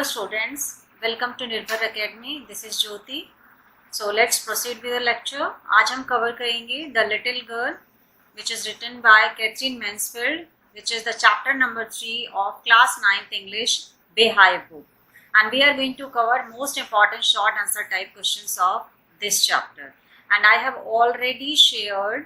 Hello students, welcome to Nirbhar Academy. This is Jyoti. So let's proceed with the lecture. आज हम cover करेंगे The Little Girl, which is written by Catherine Mansfield, which is the chapter number 3 of class 9th English Behave book. And we are going to cover most important short answer type questions of this chapter. And I have already shared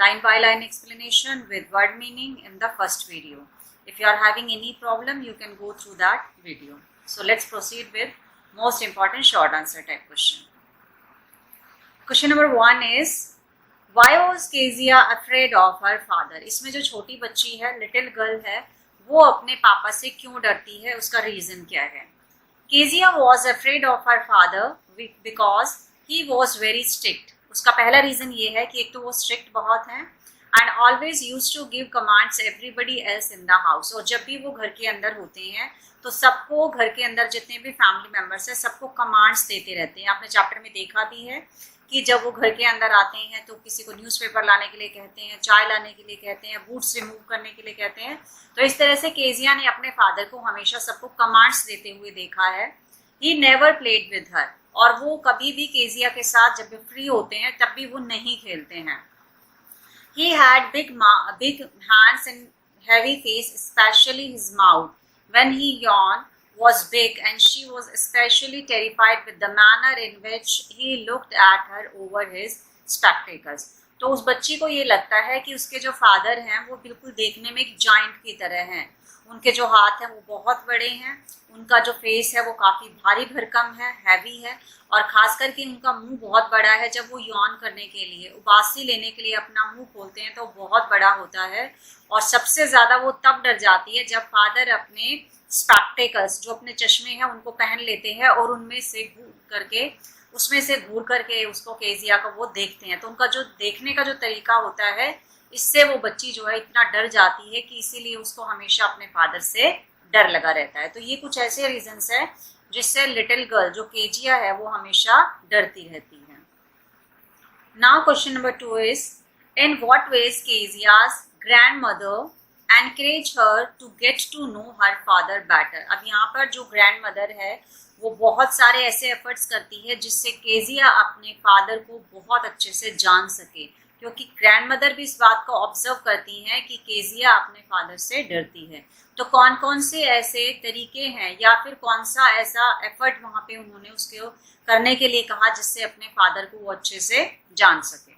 line by line explanation with word meaning in the first video. If you are having any problem, you can go through that video. So let's proceed with most important short answer type question. Question number 1 is, why was Kezia afraid of her father? इसमें जो छोटी बच्ची है, little girl है, वो अपने पापा से क्यों डरती है, उसका रीजन क्या है? Kezia was afraid of her father because he was very strict. उसका पहला रीजन ये है कि एक तो वो स्ट्रिक्ट बहुत है and always used to give commands everybody else in the house. और जब भी वो घर के अंदर होते हैं तो सबको, घर के अंदर जितने भी फैमिली मेम्बर्स हैं, सबको कमांड्स देते रहते हैं. आपने चैप्टर में देखा भी है कि जब वो घर के अंदर आते हैं तो किसी को न्यूज़पेपर लाने के लिए कहते हैं, चाय लाने के लिए कहते हैं, बूट्स रिमूव करने के लिए कहते हैं. तो इस तरह से केजिया ने अपने फादर को हमेशा सबको कमांड्स देते हुए देखा है. He never played with her, और वो कभी भी केजिया के साथ जब भी फ्री होते हैं तब भी वो नहीं खेलते हैं. He had big hands and heavy face, especially his mouth. When he yawned, was big, and she was especially terrified with the manner in which he looked at her over his spectacles. तो उस बच्ची को ये लगता है कि उसके जो फादर हैं वो बिल्कुल देखने में एक जाइंट की तरह हैं. उनके जो हाथ हैं वो बहुत बड़े हैं, उनका जो फेस है वो काफ़ी भारी भरकम है, हैवी है, और ख़ास करके उनका मुंह बहुत बड़ा है. जब वो यौन करने के लिए, उबासी लेने के लिए अपना मुंह खोलते हैं तो बहुत बड़ा होता है. और सबसे ज़्यादा वो तब डर जाती है जब फादर अपने स्पेक्टेकल्स, जो अपने चश्मे हैं, उनको पहन लेते हैं और उसमें से घूर करके उसको, केजिया को, वो देखते हैं. तो उनका जो देखने का जो तरीका होता है, इससे वो बच्ची जो है इतना डर जाती है कि इसीलिए उसको हमेशा अपने फादर से डर लगा रहता है. तो ये कुछ ऐसे रीजंस है जिससे लिटिल गर्ल जो केजिया है वो हमेशा डरती रहती है. Now question number 2 is, in what ways Kezia's grandmother encourage her to get to know her father better. अब यहाँ पर जो ग्रैंड मदर है वो बहुत सारे ऐसे एफर्ट्स करती है जिससे केजिया अपने फादर को बहुत अच्छे से जान सके, क्योंकि ग्रैंड मदर भी इस बात को ऑब्जर्व करती हैं कि केजिया अपने फादर से डरती है. तो कौन कौन से ऐसे तरीके हैं या फिर कौन सा ऐसा एफर्ट वहाँ पे उन्होंने उसको करने के लिए कहा जिससे अपने फादर को वो अच्छे से जान सके.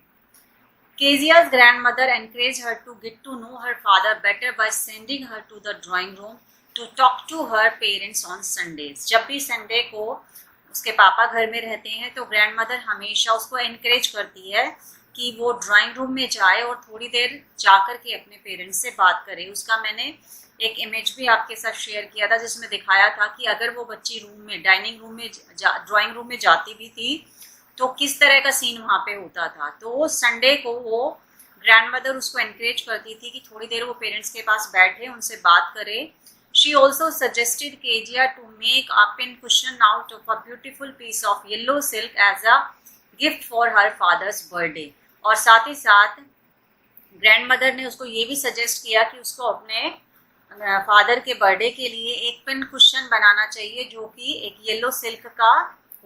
केजिया's grandmother encouraged her to get to know her father better by sending her to the drawing room to talk to her parents on Sundays. जब भी संडे को उसके पापा घर में रहते हैं तो ग्रैंड मदर हमेशा उसको एनकरेज करती है कि वो ड्राइंग रूम में जाए और थोड़ी देर जाकर के अपने पेरेंट्स से बात करे. उसका मैंने एक इमेज भी आपके साथ शेयर किया था जिसमें दिखाया था कि अगर वो बच्ची रूम में, डाइनिंग रूम में, ड्राइंग रूम में जाती भी थी तो किस तरह का सीन वहाँ पे होता था. तो संडे को वो ग्रैंड मदर उसको एनकरेज करती थी कि थोड़ी देर वो पेरेंट्स के पास बैठे, उनसे बात करे. She also suggested Kezia to make a pin cushion out of a beautiful piece of yellow silk as a gift for her father's birthday. और साथ ही साथ ग्रैंड मदर ने उसको ये भी सजेस्ट किया कि उसको अपने फादर के बर्थडे के लिए एक पिन कुशन बनाना चाहिए जो कि एक येलो सिल्क का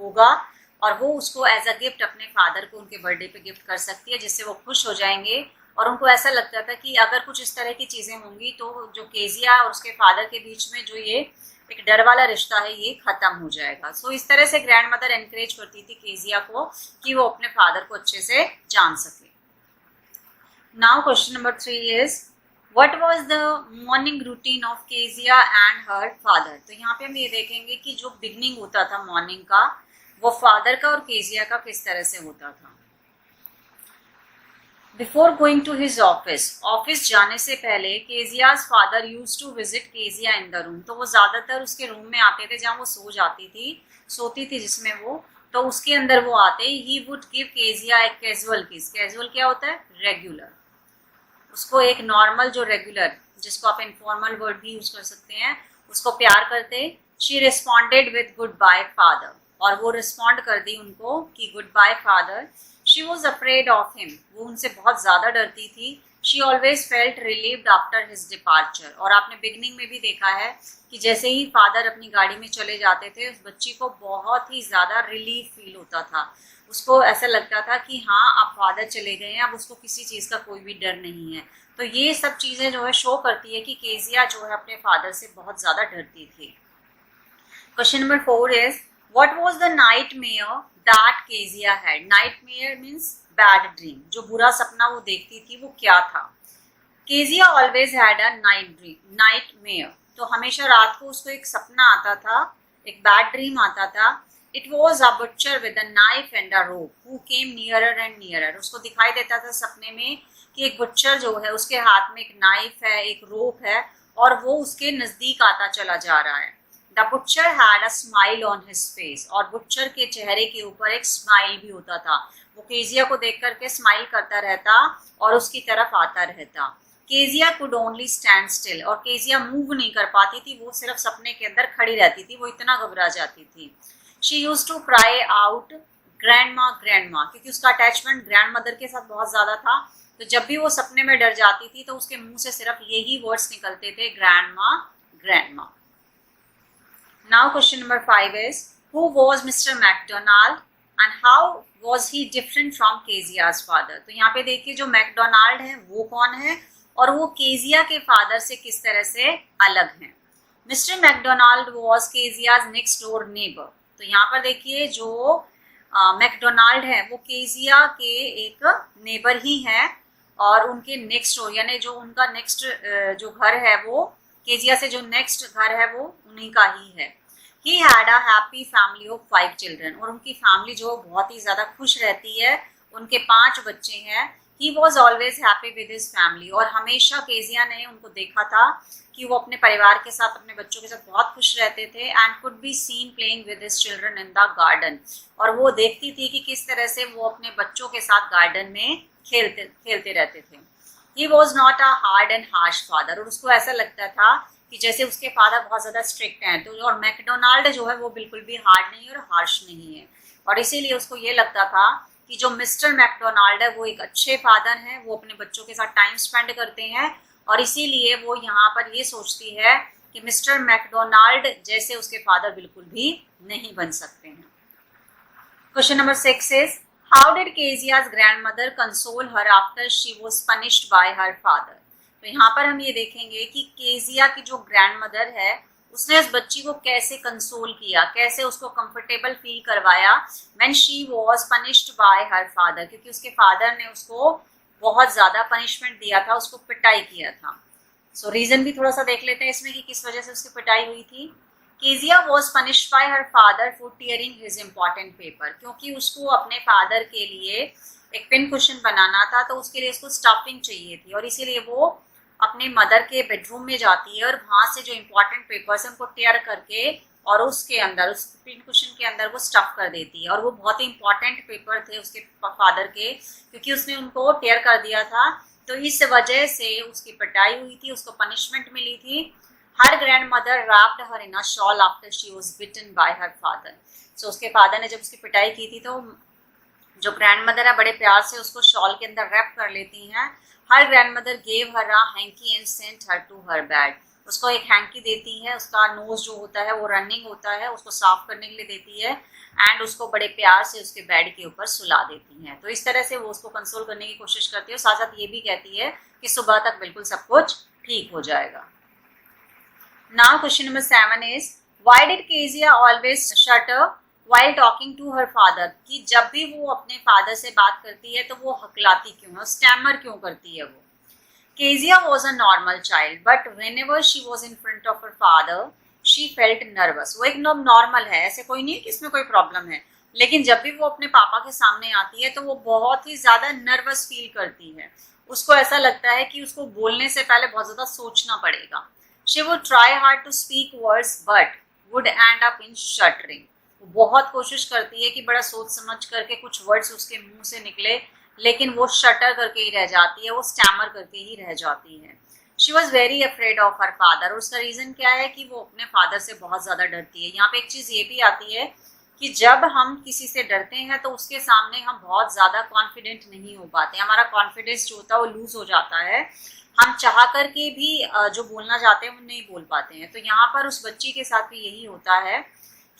होगा, और वो उसको एज अ गिफ्ट अपने फादर को उनके बर्थडे पे गिफ्ट कर सकती है, जिससे वो खुश हो जाएंगे. और उनको ऐसा लगता था कि अगर कुछ इस तरह की चीज़ें होंगी तो जो केजिया और उसके फादर के बीच में जो ये एक डर वाला रिश्ता है ये ख़त्म हो जाएगा. सो इस तरह से ग्रैंड मदर एनकरेज करती थी केजिया को कि वो अपने फादर को अच्छे से जान सके. Now question number 3 is, what was the morning routine of Kezia and her father. तो यहाँ पे हम ये देखेंगे कि जो बिगनिंग होता था मॉर्निंग का वो फादर का और केजिया का किस तरह से होता था. Before going to his office जाने से पहले Kezia's father used to visit Kezia in the room. तो वो ज़्यादातर उसके रूम में आते थे जहाँ वो सोती थी जिसमें वो, तो उसके अंदर वो आते ही वुड गिव केजिया एक कैजुअल किस. कैजुअल क्या होता है? रेगुलर. उसको एक नॉर्मल जो रेगुलर, जिसको आप इनफॉर्मल वर्ड भी यूज कर सकते हैं, उसको प्यार करते. She responded with good bye father, और वो रिस्पॉन्ड कर दी उनको कि good bye father. She was afraid of him, वो उनसे बहुत ज़्यादा डरती थी. She always felt relieved after his departure. और आपने बिगनिंग में भी देखा है कि जैसे ही फादर अपनी गाड़ी में चले जाते थे उस बच्ची को बहुत ही ज़्यादा रिलीफ फील होता था। उसको ऐसा लगता था कि हाँ अब फादर चले गए हैं, अब उसको किसी चीज़ का कोई भी डर नहीं है। तो ये सब चीज़ें जो है शो करती है कि केजिया जो है अपने फादर से बहुत ज़्यादा डरती थी। Question number 4 is what was the nightmare that Kezia had. Nightmare means bad dream, जो बुरा सपना वो देखती थी वो क्या था। Kezia always had a nightmare, तो हमेशा रात को उसको एक सपना आता था, एक बैड ड्रीम आता था। It was a butcher with a knife and a rope who came nearer and nearer. उसको दिखाई देता था सपने में कि एक बुचर जो है उसके हाथ में एक नाइफ है, एक रोप है और वो उसके नजदीक आता चला जा रहा है। The butcher had a smile on his face, और बुचर के चेहरे के ऊपर एक स्माइल भी होता था। वो केजिया को देख करके स्माइल करता रहता और उसकी तरफ आता रहता। Kezia could only stand still, और केजिया मूव नहीं कर पाती थी, वो सिर्फ सपने के अंदर खड़ी रहती थी, वो इतना घबरा जाती थी। She used to cry out grandma grandma, क्योंकि उसका अटैचमेंट ग्रैंड मदर के साथ बहुत ज्यादा था। तो जब भी वो सपने में डर जाती थी तो उसके मुंह से सिर्फ यही वर्ड्स निकलते थे, grandma grandma. Now question number 5 is who was mister McDonald and how was he different from Kezia's father. तो यहाँ पे देखिए जो मैकडोनाल्ड है वो कौन है और वो केजिया के फादर से किस तरह से अलग हैं। Mister McDonald was Kezia's next door neighbour. तो यहाँ पर देखिए जो मैकडोनाल्ड है वो केजिया के एक नेबर ही है और उनके नेक्स्ट डोर यानी जो उनका नेक्स्ट जो घर है वो केजिया से जो नेक्स्ट घर है वो उन्हीं का ही है। He had a happy family of 5 children, और उनकी फैमिली जो बहुत ही ज़्यादा खुश रहती है, उनके 5 बच्चे हैं। He was always happy with his family, और हमेशा केजिया ने उनको देखा था कि वो अपने परिवार के साथ, अपने बच्चों के साथ बहुत खुश रहते थे। And could be seen playing with his children in the garden, और वो देखती थी कि किस तरह से वो अपने बच्चों के साथ गार्डन में खेलते रहते थे। He was not a hard and harsh father, और उसको ऐसा लगता था कि जैसे उसके फादर बहुत ज़्यादा स्ट्रिक्ट हैं, तो और मैकडोनाल्ड जो है वो बिल्कुल भी हार्ड नहीं है और हार्श नहीं है, और इसीलिए उसको ये लगता था कि जो मिस्टर मैकडोनाल्ड है वो एक अच्छे फादर हैं, वो अपने बच्चों के साथ टाइम स्पेंड करते हैं, और इसीलिए वो यहाँ पर ये सोचती है कि मिस्टर मैकडोनाल्ड जैसे उसके फादर बिल्कुल भी नहीं बन सकते हैं। Question number 6 is how did Keziah's grandmother console her after she was punished bye her father. तो यहाँ पर हम ये देखेंगे कि केजिया की जो ग्रैंडमदर है उसने उस बच्ची को कैसे कंसोल किया, कैसे उसको कंफर्टेबल फील करवाया when she was punished bye her father, क्योंकि उसके फादर ने उसको बहुत ज़्यादा पनिशमेंट दिया था, उसको पिटाई किया था। सो रीज़न भी थोड़ा सा देख लेते हैं इसमें कि किस वजह से उसकी पिटाई हुई थी। Kezia was punished bye her father for tearing his important paper, क्योंकि उसको अपने फादर के लिए एक पिन कुशन बनाना था, तो उसके लिए उसको स्टफिंग चाहिए थी, और इसीलिए वो अपने मदर के बेडरूम में जाती है और वहाँ से जो इम्पोर्टेंट पेपर्स हैं उनको टेयर करके और उसके अंदर, उस पिन कुशन के अंदर वो स्टफ कर देती है। और वो बहुत ही इंपॉर्टेंट पेपर थे उसके फादर के, क्योंकि उसने उनको टेयर कर दिया था, तो इस वजह से उसकी पिटाई हुई थी, उसको पनिशमेंट मिली थी। Her grandmother wrapped her in a shawl after she was beaten by her father. सो उसके फादर ने जब उसकी पिटाई की थी तो जो ग्रैंड मदर है बड़े प्यार से उसको शॉल के अंदर रैप कर लेती हैं। Her grandmother gave her a hanky and sent her to her bed, उसको एक हैंकी देती है, उसका नोज जो होता है वो रनिंग होता है, उसको साफ करने के लिए देती है, एंड उसको बड़े प्यार से उसके बेड के ऊपर सुला देती हैं। तो इस तरह से वो उसको कंसोल करने की कोशिश करती है, और साथ साथ ये भी कहती है कि सुबह तक बिल्कुल सब कुछ ठीक हो जाएगा। Now question number 7 is why did Kezia always shutter while talking to her father, कि जब भी वो अपने फादर से बात करती है तो वो हकलाती क्यों है, स्टैमर क्यों करती है वो। Kezia was a normal child, but whenever she was in front of her father, she felt nervous. वो एकदम नॉर्मल है, ऐसे कोई नहीं है कि इसमें कोई प्रॉब्लम है, लेकिन जब भी वो अपने पापा के सामने आती है तो वो बहुत ही ज्यादा नर्वस फील करती है। उसको ऐसा लगता है कि उसको बोलने से पहले बहुत ज्यादा सोचना पड़ेगा। She would try hard to speak words, but would end up in shuddering. बहुत कोशिश करती है कि बड़ा सोच समझ करके कुछ वर्ड्स उसके मुंह से निकले, लेकिन वो शटर करके ही रह जाती है, वो स्टैमर करके ही रह जाती है। She was very afraid of her father, और उसका रीजन क्या है कि वो अपने फादर से बहुत ज्यादा डरती है। यहाँ पे एक चीज ये भी आती है कि जब हम किसी से डरते हैं तो उसके सामने हम बहुत ज़्यादा कॉन्फिडेंट नहीं हो पाते, हमारा कॉन्फिडेंस जो होता है वो लूज हो जाता है, हम चाह करके भी जो बोलना चाहते हैं वो नहीं बोल पाते हैं। तो यहाँ पर उस बच्ची के साथ भी यही होता है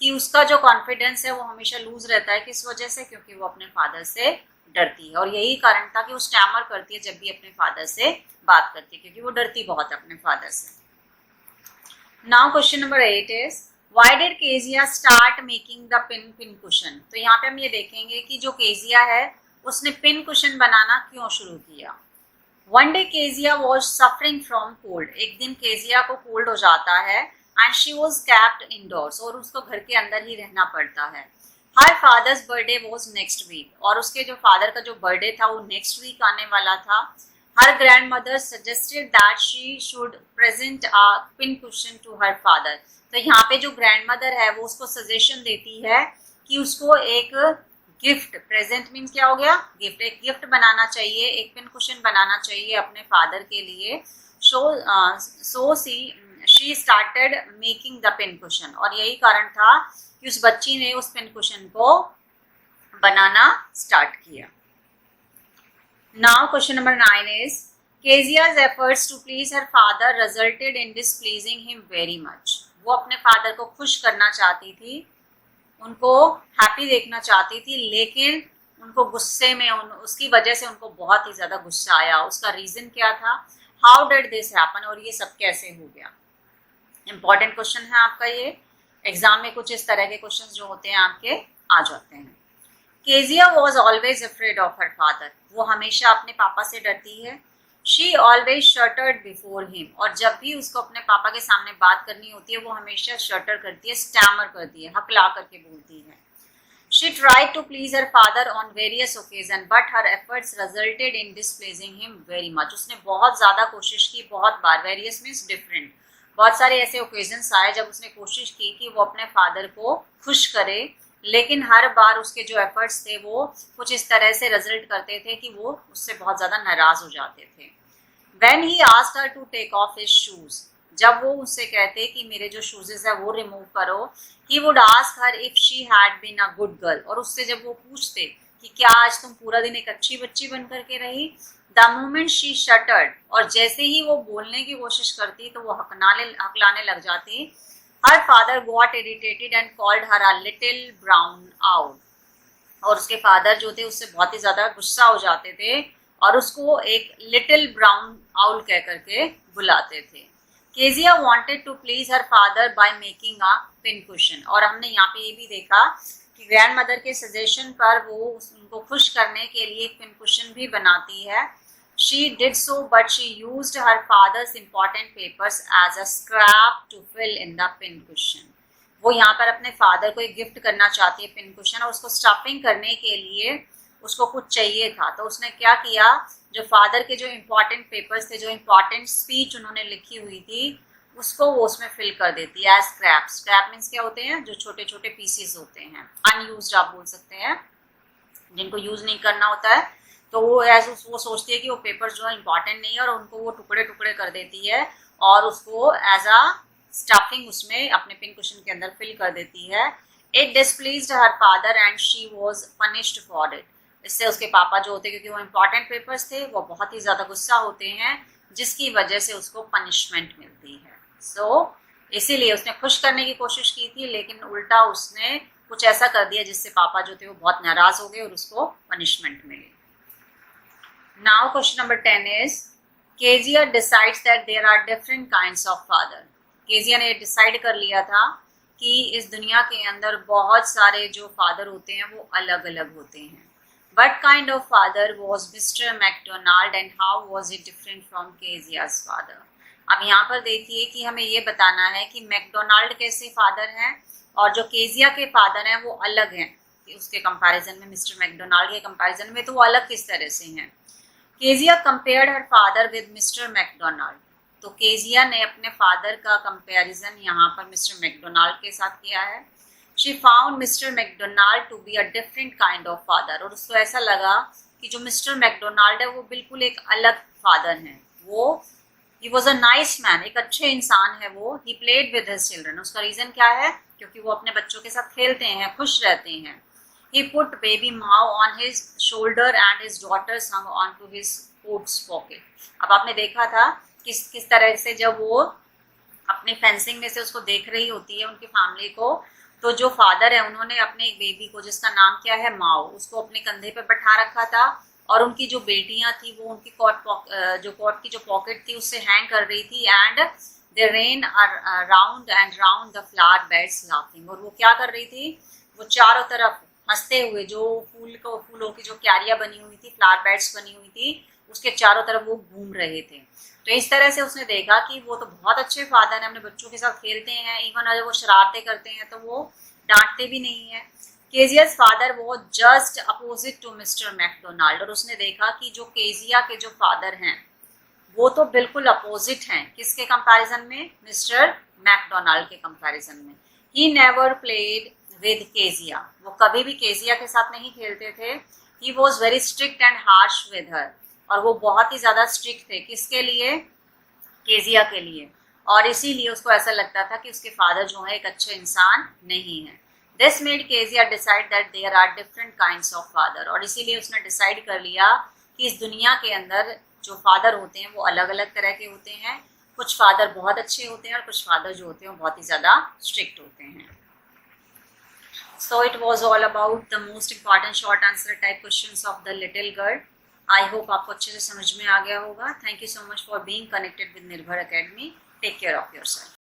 कि उसका जो कॉन्फिडेंस है वो हमेशा लूज रहता है। किस वजह से? क्योंकि वो अपने फादर से डरती है, और यही कारण था कि वो स्टैमर करती है जब भी अपने फादर से बात करती है, क्योंकि वो डरती बहुत है अपने फादर से। Now question number 8 is why did Kezia start making the pin cushion. तो यहाँ पे हम ये देखेंगे कि जो केजिया है उसने पिन कुशन बनाना क्यों शुरू किया। One day Kezia was suffering from cold. एक दिन केजिया को कोल्ड हो जाता है and she was kept indoors, और उसको घर के अंदर ही रहना पड़ता है। Her father's birthday was next week, और उसके जो फादर का जो बर्थडे था वो नेक्स्ट वीक आने वाला था। Her grandmother suggested that she should present a pin cushion to her father. तो यहाँ पे जो ग्रैंड मदर है वो उसको सजेशन देती है कि उसको एक गिफ्ट, प्रेजेंट मीन्स क्या हो गया? गिफ्ट, एक गिफ्ट बनाना चाहिए, एक पिन कुशन बनाना चाहिए अपने फादर के लिए। So she started making the pin cushion, और यही कारण था कि उस बच्ची ने उस पिन कुशन को बनाना स्टार्ट किया। Now question number 9 is Kezia's efforts to please her father resulted in displeasing him very much। वो अपने फादर को खुश करना चाहती थी, उनको हैप्पी देखना चाहती थी, लेकिन उनको गुस्से में उसकी वजह से उनको बहुत ही ज्यादा गुस्सा आया। उसका रीजन क्या था? हाउ डिड दिस हैपन, और ये सब कैसे हो गया। इंपॉर्टेंट क्वेश्चन है आपका ये, एग्जाम में कुछ इस तरह के क्वेश्चन जो होते हैं आपके आ जाते हैं। Kezia was always afraid of her father. वो हमेशा अपने पापा से डरती है। She always shattered before him, और जब भी उसको अपने पापा के सामने बात करनी होती है वो हमेशा शटर करती है, स्टैमर करती है, हकला करके बोलती है। She tried to please her father on various occasions, but her efforts resulted in displeasing him very much। उसने बहुत ज़्यादा कोशिश की, बहुत बार, various means different, बहुत सारे ऐसे ओकेजन्स आए जब उसने कोशिश की कि वो अपने फादर को खुश करे, लेकिन हर बार उसके जो एफर्ट्स थे वो कुछ इस तरह से रिजल्ट करते थे कि वो उससे बहुत ज़्यादा नाराज हो जाते थे। When he asked her to take off his shoes, जब वो उससे कहते कि मेरे जो शूजेस है वो रिमूव करो, he would ask her if she had been a good girl, और उससे जब वो पूछते कि क्या आज तुम पूरा दिन एक अच्छी बच्ची बन करके रही, the moment she shuttered, और जैसे ही वो बोलने की कोशिश करती तो वो हकलाने लग जाती। Her father got irritated and called her a little brown owl, और उसके फादर जो थे उससे बहुत ही ज्यादा गुस्सा हो जाते थे और उसको एक लिटिल ब्राउन आउल कह करके बुलाते थे। Kezia wanted to please her father by making a pin cushion, और हमने यहाँ पे ये भी देखा कि ग्रैंड मदर के सजेशन पर वो उनको खुश करने के लिए एक पिन कुशन भी बनाती है। She did so, but she used her father's important papers as a scrap to fill in the pin cushion। वो यहाँ पर अपने फादर को एक गिफ्ट करना चाहती है पिन कुशन, और उसको स्टफिंग करने के लिए उसको कुछ चाहिए था। तो उसने क्या किया, जो फादर के जो इम्पोर्टेंट पेपर्स थे, जो इम्पोर्टेंट स्पीच उन्होंने लिखी हुई थी, उसको वो उसमें फिल कर देती है एज स्क्रैप। स्क्रैप मीन्स क्या होते हैं? जो छोटे छोटे पीसेस होते हैं, अनयूज्ड आप बोल सकते हैं, जिनको यूज नहीं करना होता है। तो वो वो सोचती है कि वो पेपर जो है इंपॉर्टेंट नहीं है, और उनको वो टुकड़े टुकड़े कर देती है और उसको एज अ स्टफिंग उसमें अपने पिन कुशन के अंदर फिल कर देती है। It displeased her father and she was punished for it. इससे उसके पापा जो होते, क्योंकि वो इम्पोर्टेंट पेपर्स थे, वो बहुत ही ज्यादा गुस्सा होते हैं, जिसकी वजह से उसको पनिशमेंट मिलती है। सो इसीलिए उसने खुश करने की कोशिश की थी, लेकिन उल्टा उसने कुछ ऐसा कर दिया जिससे पापा जो थे वो बहुत नाराज हो गए और उसको punishment milli. Now question number 10 is Kezia decides that there are different kinds of father। Kezia ने डिसाइड कर लिया था कि इस दुनिया के अंदर बहुत सारे जो फादर होते हैं वो अलग अलग होते हैं। What kind of father was Mr. McDonald and how was it different from Kezia's father? अब यहाँ पर देखिए कि हमें ये बताना है कि मैकडोनाल्ड कैसे फादर हैं और जो केजिया के फादर हैं वो अलग हैं उसके कंपैरिजन में, मिस्टर मैकडोनाल्ड के कंपैरिजन में, तो वो अलग किस तरह से हैं। Kezia compared her father with mister McDonald. तो केजिया ने अपने फादर का कंपैरिजन यहाँ पर मिस्टर मैकडोनाल्ड के साथ किया है। She found mister McDonald to be a different kind of father, और उसको ऐसा लगा कि जो मिस्टर मैकडोनाल्ड है वो बिल्कुल एक अलग फादर हैं। वो he was a nice man, एक अच्छे इंसान है वो। He played with his children. उसका रीजन क्या है? क्योंकि वो अपने बच्चों के साथ खेलते हैं, खुश रहते हैं। He put baby Mao on his shoulder and his daughters hung onto his coat's pocket. अब आपने देखा था किस तरह से जब वो अपने फेंसिंग में से उसको देख रही होती है उनकी फैमिली को, तो जो फादर है उन्होंने अपने एक बेबी को जिसका नाम क्या है माओ, उसको अपने कंधे पे बैठा रखा था और उनकी जो बेटियां थी वो उनकी कोट की जो पॉकेट थी उससे हैंग कर रही थी। And they rain round and round the flower beds laughing, और वो क्या कर रही थी, वो चारों तरफ हंसते हुए जो फूलों की जो क्यारियां बनी हुई थी, फ्लावर बेड्स बनी हुई थी, उसके चारों तरफ वो घूम रहे थे। तो इस तरह से उसने देखा कि वो तो बहुत अच्छे फादर हैं, अपने बच्चों के साथ खेलते हैं, इवन अगर वो शरारतें करते हैं तो वो डांटते भी नहीं है। केजिया's फादर वो just opposite to mister McDonald, और उसने देखा कि जो केजिया के जो फादर हैं वो तो बिल्कुल अपोजिट हैं, किसके कंपैरिजन में, मिस्टर मैकडोनाल्ड के कंपैरिजन में। He never played with Kezia, वो कभी भी केजिया के साथ नहीं खेलते थे। He was very strict and harsh with her, और वो बहुत ही ज्यादा स्ट्रिक्ट थे, किसके लिए, केजिया के लिए, और इसीलिए उसको ऐसा लगता था कि उसके फादर जो है एक अच्छे इंसान नहीं है। This made Kezia decide that there are different kinds of father, और इसीलिए उसने डिसाइड कर लिया कि इस दुनिया के अंदर जो फादर होते हैं वो अलग अलग तरह के होते हैं। कुछ फादर बहुत अच्छे होते हैं और कुछ फादर जो होते हैं वो बहुत ही ज़्यादा स्ट्रिक्ट होते हैं। So it was all about the most important short answer type questions of the little girl. I hope आपको अच्छे से समझ में आ गया होगा। Thank you so much for being connected with Nirbhar Academy. Take care of yourself.